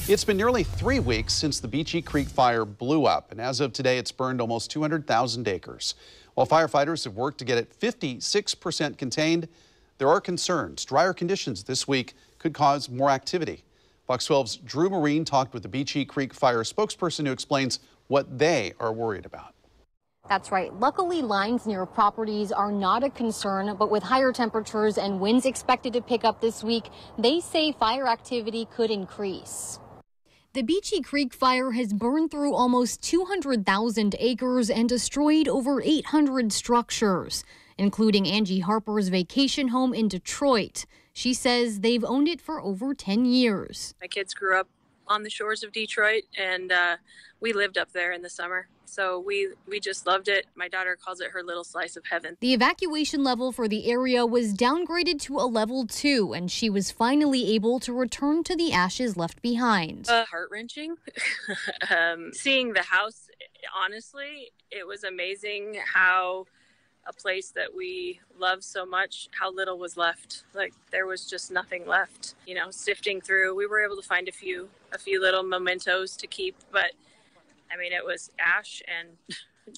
It's been nearly 3 weeks since the Beachy Creek fire blew up, and as of today, it's burned almost 200,000 acres. While firefighters have worked to get it 56% contained, there are concerns. Drier conditions this week could cause more activity. Fox 12's Drew Marine talked with the Beachy Creek fire spokesperson who explains what they are worried about. That's right. Luckily, lines near properties are not a concern, but with higher temperatures and winds expected to pick up this week, they say fire activity could increase. The Beachy Creek fire has burned through almost 200,000 acres and destroyed over 800 structures, including Angie Harper's vacation home in Detroit. She says they've owned it for over 10 years. My kids grew up on the shores of Detroit, and we lived up there in the summer. So we just loved it. My daughter calls it her little slice of heaven. The evacuation level for the area was downgraded to a level 2, and she was finally able to return to the ashes left behind. Heart-wrenching. Seeing the house, honestly, it was amazing how a place that we love so much, how little was left. Like, there was just nothing left. You know, sifting through, we were able to find a few little mementos to keep, but I mean, it was ash and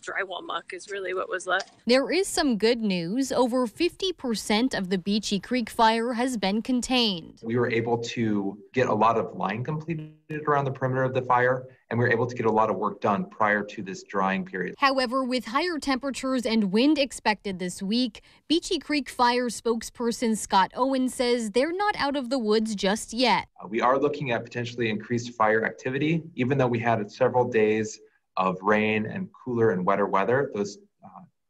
drywall muck is really what was left. There is some good news. Over 50% of the Beachy Creek fire has been contained. We were able to get a lot of line completed around the perimeter of the fire, and we were able to get a lot of work done prior to this drying period. However, with higher temperatures and wind expected this week, Beachy Creek fire spokesperson Scott Owen says they're not out of the woods just yet. We are looking at potentially increased fire activity, even though we had several days of rain and cooler and wetter weather. Those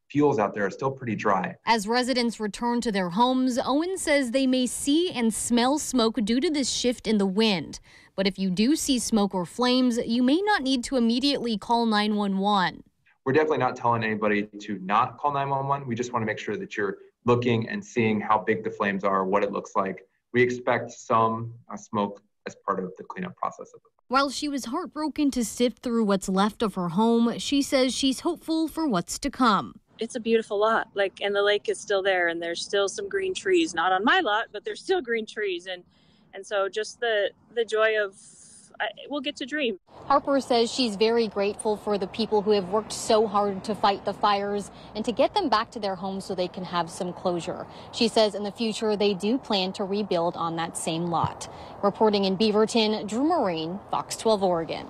fuels out there are still pretty dry. As residents return to their homes, Owen says they may see and smell smoke due to this shift in the wind. But if you do see smoke or flames, you may not need to immediately call 911. We're definitely not telling anybody to not call 911. We just want to make sure that you're looking and seeing how big the flames are, what it looks like. We expect some smoke as part of the cleanup process of it. While she was heartbroken to sift through what's left of her home, she says she's hopeful for what's to come. It's a beautiful lot, and the lake is still there, and there's still some green trees. Not on my lot, but there's still green trees, and so just the joy of we'll get to dream. Harper says she's very grateful for the people who have worked so hard to fight the fires and to get them back to their homes so they can have some closure. She says in the future they do plan to rebuild on that same lot. Reporting in Beaverton, Drew Marine, Fox 12 Oregon.